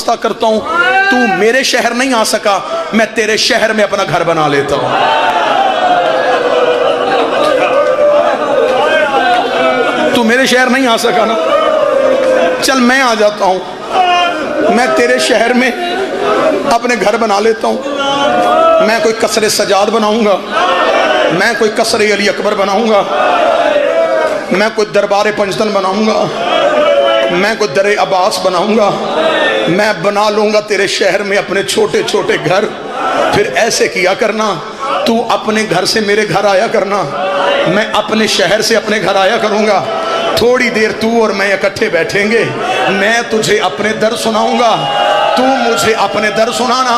وابستہ کرتا ہوں، تو میرے شہر نہیں آ سکا، میں تیرے شہر میں اپنا گھر بنا لیتا ہوں۔ تو میرے شہر نہیں آ سکا نا، چل میں آ جاتا ہوں، میں تیرے شہر میں اپنے گھر بنا لیتا ہوں۔ میں کوئی قصر سجاد بناؤں گا، میں کوئی قصر علی اکبر بناؤں گا، میں کوئی دربار پنجتن بناؤں گا، میں کوئی در عباس بناؤں گا، میں بنا لوں گا تیرے شہر میں اپنے چھوٹے چھوٹے گھر۔ پھر ایسے کیا کرنا، تو اپنے گھر سے میرے گھر آیا کرنا، میں اپنے شہر سے اپنے گھر آیا کروں گا، تھوڑی دیر تو اور میں اکٹھے بیٹھیں گے، میں تجھے اپنے در سناؤں گا، تو مجھے اپنے در سنانا۔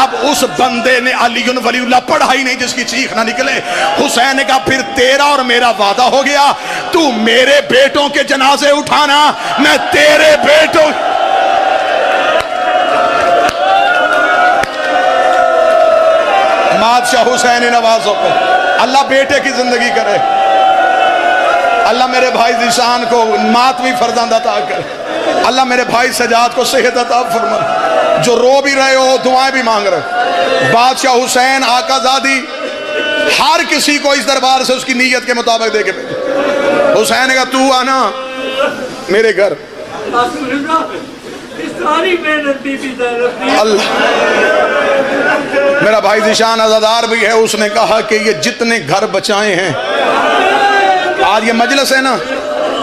اب اس بندے نے علی ولی اللہ پڑھا ہی نہیں جس کی چیخ نہ نکلے۔ حسین نے کہا پھر تیرا اور میرا وعدہ ہو گیا، تو میرے بیٹوں کے جنازے اٹھانا، میں تیرے بیٹوں۔ بادشاہ حسین نوازوں کو اللہ بیٹے کی زندگی کرے، اللہ میرے بھائی ذیشان کو ماتمی فرزند عطا کرے، اللہ میرے بھائی سجاد کو صحت عطا فرمائے، جو رو بھی رہے ہو دعائیں بھی مانگ رہے۔ بادشاہ حسین آقا زادی ہر کسی کو اس دربار سے اس کی نیت کے مطابق دے کے بھیجے۔ حسین نے کہا تو آنا میرے گھر۔ اللہ میرا بھائی ذیشان عزادار بھی ہے، اس نے کہا کہ یہ جتنے گھر بچائے ہیں، آج یہ مجلس ہے نا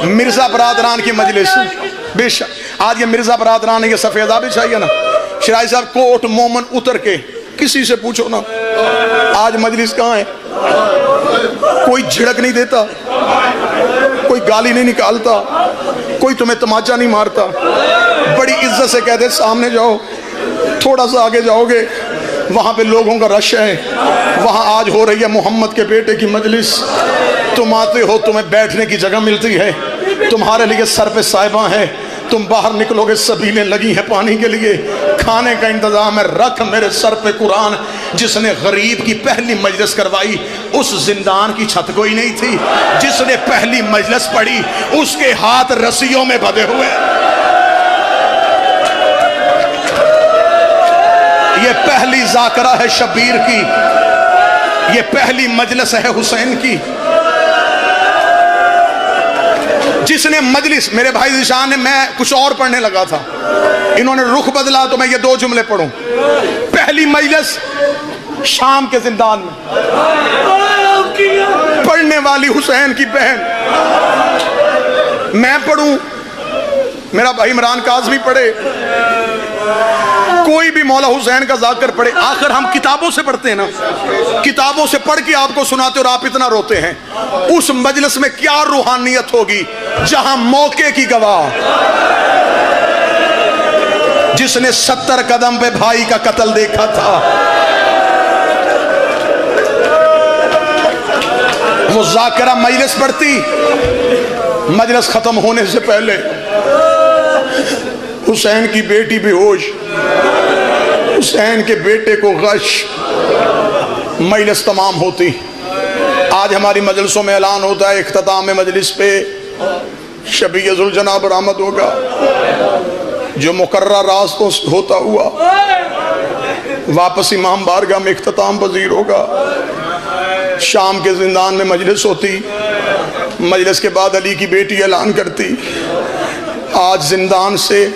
مرزا برادران کی مجلس، بے شک آج یہ مرزا برادران نے یہ سفیدہ بھی چاہیے نا، شرائی صاحب کوٹ مومن اتر کے کسی سے پوچھو نا آج مجلس کہاں ہے، کوئی جھڑک نہیں دیتا، کوئی گالی نہیں نکالتا، کوئی تمہیں تماچا نہیں مارتا، بڑی عزت سے کہتے سامنے جاؤ، تھوڑا سا آگے جاؤ گے وہاں پہ لوگوں کا رش ہے، وہاں آج ہو رہی ہے محمد کے بیٹے کی مجلس، تم آتے ہو تمہیں بیٹھنے کی جگہ ملتی ہے، تمہارے لیے سر پہ صاحباں ہے، تم باہر نکلو گے سبیلیں لگی ہیں پانی کے لیے، کھانے کا انتظام ہے، رکھ میرے سر پہ قرآن۔ جس نے غریب کی پہلی مجلس کروائی اس زندان کی چھت کوئی نہیں تھی، جس نے پہلی مجلس پڑھی اس کے ہاتھ رسیوں میں بندھے ہوئے۔ یہ پہلی ذاکرہ ہے شبیر کی، یہ پہلی مجلس ہے حسین کی۔ جس نے مجلس، میرے بھائی ذیشان نے، میں کچھ اور پڑھنے لگا تھا، انہوں نے رخ بدلا تو میں یہ دو جملے پڑھوں۔ پہلی مجلس شام کے زندان میں، پڑھنے والی حسین کی بہن، میں پڑھوں، میرا بھائی عمران کاظمی پڑھے، کوئی بھی مولا حسین کا ذاکر پڑھے۔ آخر ہم کتابوں سے پڑھتے ہیں نا، کتابوں سے پڑھ کے آپ کو سناتے اور آپ اتنا روتے ہیں، اس مجلس میں کیا روحانیت ہوگی جہاں موقع کی گواہ جس نے 70 قدم پہ بھائی کا قتل دیکھا تھا، وہ ذاکرہ مجلس پڑھتی، مجلس ختم ہونے سے پہلے حسین کی بیٹی بے ہوش، حسین کے بیٹے کو غش، مجلس تمام ہوتی۔ آج ہماری مجلسوں میں اعلان ہوتا ہے اختتام مجلس پہ شبیہ ذوالجناح برآمد ہوگا، جو مقررہ راستوں سے ہوتا ہوا واپس امام بارگاہ میں اختتام پذیر ہوگا۔ شام کے زندان میں مجلس ہوتی، مجلس کے بعد علی کی بیٹی اعلان کرتی آج زندان سے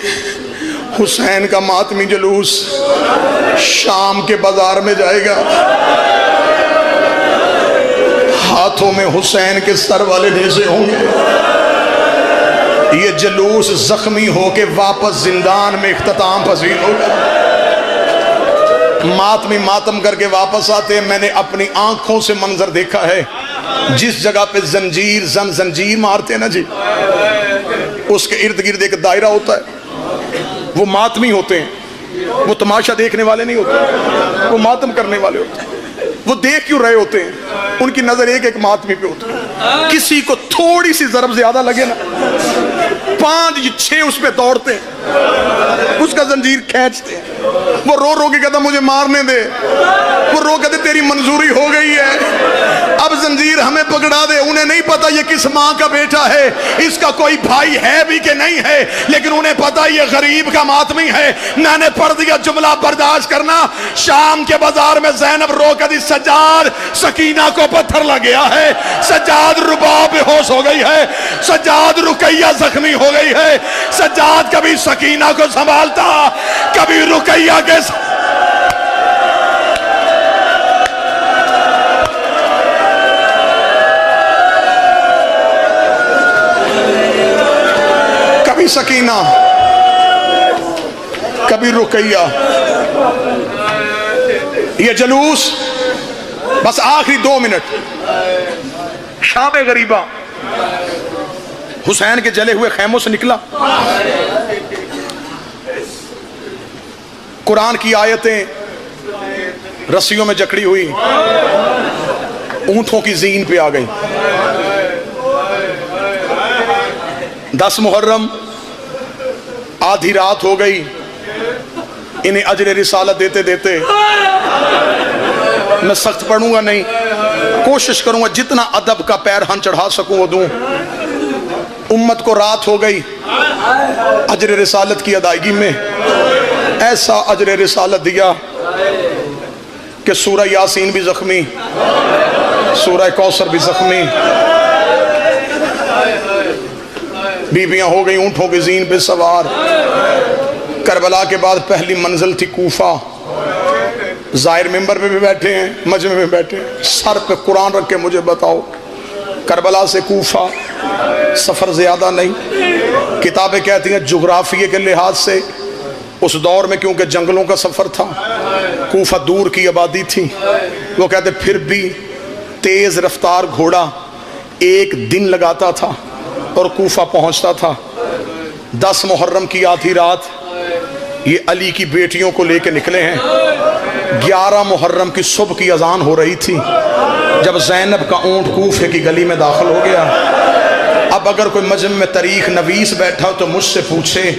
حسین کا ماتمی جلوس شام کے بازار میں جائے گا، ہاتھوں میں حسین کے سر والے نیزے ہوں گے، یہ جلوس زخمی ہو کے واپس زندان میں اختتام پذیر ہوگا۔ ماتمی ماتم کر کے واپس آتے ہیں، میں نے اپنی آنکھوں سے منظر دیکھا ہے، جس جگہ پہ زنجیر مارتے ہیں نا جی، اس کے ارد گرد ایک دائرہ ہوتا ہے، وہ ماتمی ہوتے ہیں، وہ تماشا دیکھنے والے نہیں ہوتے، وہ ماتم کرنے والے ہوتے ہیں، وہ دیکھ کیوں رہے ہوتے ہیں، ان کی نظر ایک ماتمی پہ ہوتی ہے، کسی کو تھوڑی سی ضرب زیادہ لگے نا 5 6 اس پہ دوڑتے ہیں، اس کا زنجیر کھینچتے ہیں، وہ رو رو کے کہتا مجھے مارنے دے، وہ رو کہتے تیری منظوری ہو گئی ہے، اب زنجیر ہمیں پکڑا دے۔ انہیں نہیں پتا یہ کس ماں کا بیٹا ہے، اس کا کوئی بھائی ہے بھی کہ نہیں ہے، لیکن انہیں پتا یہ غریب کا ماتمی ہے۔ میں نے پڑھ دیا جملہ برداشت کرنا۔ شام کے بازار میں زینب رو کہتی سجاد سکینہ کو پتھر لگ گیا ہے، سجاد رباب بے ہوش ہو گئی ہے، سجاد رقیہ زخمی ہو گئی ہے۔ سجاد کبھی سکینہ کو سنبھالتا، کبھی رقیہ کے کبھی سکینہ کبھی رقیہ۔ یہ جلوس بس آخری 2 منٹ۔ شام غریبہ حسین کے جلے ہوئے خیموں سے نکلا، قرآن کی آیتیں رسیوں میں جکڑی ہوئی، اونٹوں کی زین پہ آ گئی۔ 10 محرم آدھی رات ہو گئی، انہیں اجر رسالت دیتے دیتے میں سخت پڑھوں گا نہیں، کوشش کروں گا جتنا ادب کا پیرہن چڑھا سکوں وہ دوں۔ امت کو رات ہو گئی، اجر رسالت کی ادائیگی میں ایسا اجر رسالت دیا کہ سورہ یاسین بھی زخمی، سورہ کوثر بھی زخمی، بیویاں ہو گئی اونٹوں کی زین پہ سوار۔ کربلا کے بعد پہلی منزل تھی کوفہ، ظاہر ممبر پہ بھی بیٹھے ہیں، مجمع میں بیٹھے ہیں، سر پہ قرآن رکھ کے مجھے بتاؤ کربلا سے کوفہ سفر زیادہ نہیں۔ کتابیں کہتی ہیں جغرافیے کے لحاظ سے اس دور میں کیونکہ جنگلوں کا سفر تھا، کوفہ دور کی آبادی تھی، وہ کہتے پھر بھی تیز رفتار گھوڑا 1 دن لگاتا تھا اور کوفہ پہنچتا تھا۔ 10 محرم کی آدھی رات یہ علی کی بیٹیوں کو لے کے نکلے ہیں۔ 11 محرم کی صبح کی اذان ہو رہی تھی جب زینب کا اونٹ کوفے کی گلی میں داخل ہو گیا۔ اب اگر کوئی مجمع میں تاریخ نویس بیٹھا ہو تو مجھ سے پوچھے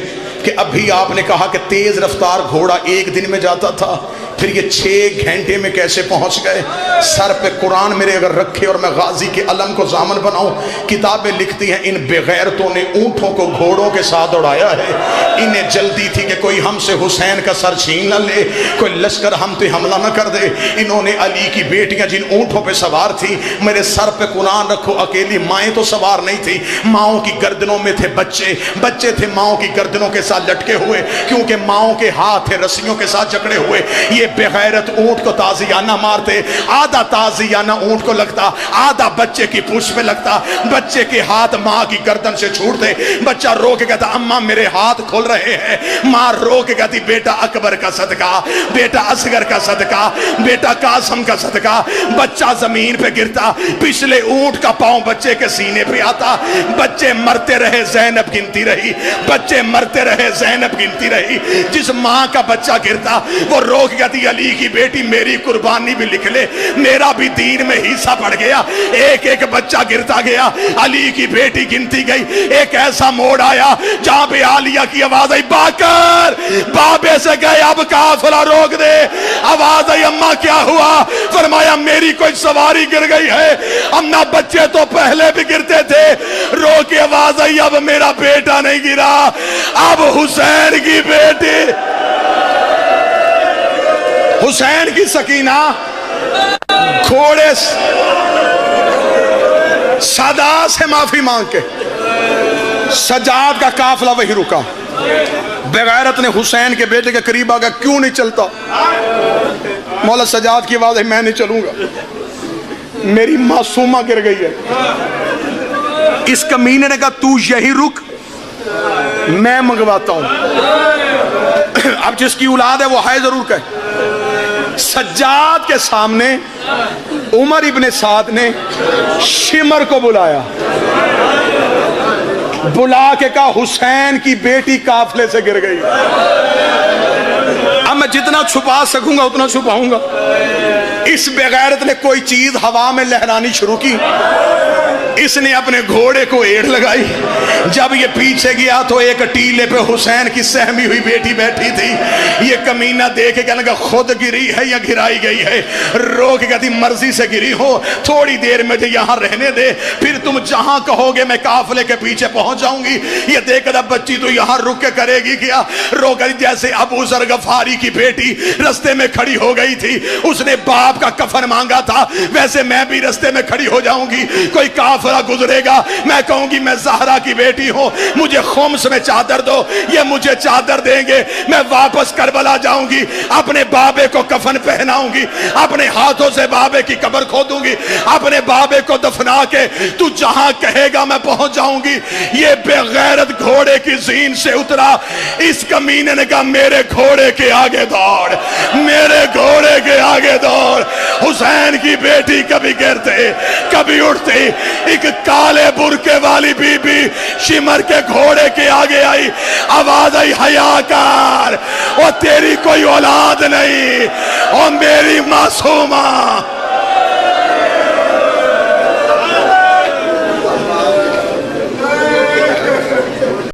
کہ ابھی آپ نے کہا کہ تیز رفتار گھوڑا 1 دن میں جاتا تھا، پھر یہ 6 گھنٹے میں کیسے پہنچ گئے؟ سر پہ قرآن میرے اگر رکھے اور میں غازی کے علم کو ضامن بناؤں، کتابیں لکھتی ہیں ان بے غیرتوں نے اونٹوں کو گھوڑوں کے ساتھ اڑایا ہے۔ انہیں جلدی تھی کہ کوئی ہم سے حسین کا سر چھین نہ لے، کوئی لشکر ہم پہ حملہ نہ کر دے۔ انہوں نے علی کی بیٹیاں جن اونٹوں پہ سوار تھی، میرے سر پہ قرآن رکھو، اکیلی مائیں تو سوار نہیں تھی، ماؤں کی گردنوں میں تھے بچے، بچے تھے ماؤں کی گردنوں کے ساتھ لٹکے ہوئے، کیونکہ ماؤں کے ہاتھ تھے رسیوں کے ساتھ جکڑے ہوئے۔ یہ بے غیرت اونٹ کو تازیانہ مارتے، آدھا تازیانہ اونٹ کو لگتا، آدھا بچے کی پوچھ پہ لگتا، بچے کے ہاتھ ماں کی گردن سے چھوڑتے، بچہ رو کے کہتا اماں میرے ہاتھ کھل رہے ہیں، ماں رو کے کہتی بیٹا اکبر کا صدقہ، بیٹا اصغر کا صدقہ، بیٹا قاسم کا صدقہ۔ بچہ زمین پہ گرتا، پچھلے اونٹ کا پاؤں بچے کے سینے پہ آتا، بچے مرتے رہے زینب گنتی رہی، بچے مرتے رہے زینب گنتی رہی۔ جس ماں کا بچہ گرتا وہ رو کے کہتی علی کی بیٹی میری قربانی بھی لکھ لے، میرا بھی دین میں حصہ پڑ گیا۔ ایک ایک بچہ گرتا گیا، علی کی بیٹی گنتی گئی، ایک ایسا موڑ آیا جہاں پہ عالیہ کی آواز آئی باکر، بابے سے گئے اب قافلہ روک دے۔ آواز آئی اماں کیا ہوا؟ فرمایا میری کوئی سواری گر گئی ہے۔ اماں بچے تو پہلے بھی گرتے تھے، رو کے آواز آئی اب میرا بیٹا نہیں گرا، اب حسین کی بیٹی، حسین کی سکینہ گھوڑے صدا سے معافی مانگ کے، سجاد کا قافلہ وہی رکا۔ بغیرت نے حسین کے بیٹے کے قریب آگا کیوں نہیں چلتا؟ مولا سجاد کی آواز ہے میں نہیں چلوں گا، میری معصومہ گر گئی ہے۔ اس کمینے نے کہا تو یہی رک، میں منگواتا ہوں۔ اب جس کی اولاد ہے وہ ہے ضرور کہے۔ سجاد کے سامنے عمر ابن سعد نے شمر کو بلایا، بلا کے کہا حسین کی بیٹی قافلے سے گر گئی۔ اب میں جتنا چھپا سکوں گا اتنا چھپاؤں گا۔ اس بغیرت نے کوئی چیز ہوا میں لہرانی شروع کی، اس نے اپنے گھوڑے کو ایڑ لگائی. جب یہ پیچھے گیا تو ایک ٹیلے پہ حسین کی سہمی ہوئی بیٹی بیٹھی تھی. یہ کمینہ دیکھے کہنے لگا خود گری ہے یا گرائی گئی ہے؟ رو کے کہتی مرضی سے گری ہو, تھوڑی دیر مجھے یہاں رہنے دے, پھر تم جہاں کہو گے میں قافلے کے پیچھے پہنچ جاؤں گی. یہ دیکھ کر بچی تو یہاں رک کے کرے گی کیا؟ رو کر جیسے ابو ذر غفاری کی بیٹی رستے میں کھڑی ہو گئی تھی, اس نے باپ کا کفن مانگا تھا, ویسے میں بھی رستے میں کھڑی ہو جاؤں گی. کوئی کافرہ گزرے گا, میں کہوں گی میں زہرا کی بیٹی ہوں, مجھے خمس میں چادر دو, یہ مجھے چادر دیں گے, میں واپس کربلا جاؤں گی, اپنے بابے کو کفن پہناؤں گی, اپنے ہاتھوں سے بابے کی قبر کھودوں گی, اپنے بابے کو دفنا کے تو جہاں کہے گا میں پہنچ جاؤں گی. یہ بے غیرت گھوڑے کی زین سے اترا. اس کمینے نے کہا میرے گھوڑے کے آگے دوڑ, میرے گھوڑے کے آگے دوڑ. حسین کی بیٹی کبھی گرتے کبھی اٹھتے, ایک کالے برقے والی بی بی شمر کے گھوڑے کے آگے آئی, آواز آئی حیا کر, اور تیری کوئی اولاد نہیں, اور میری معصومہ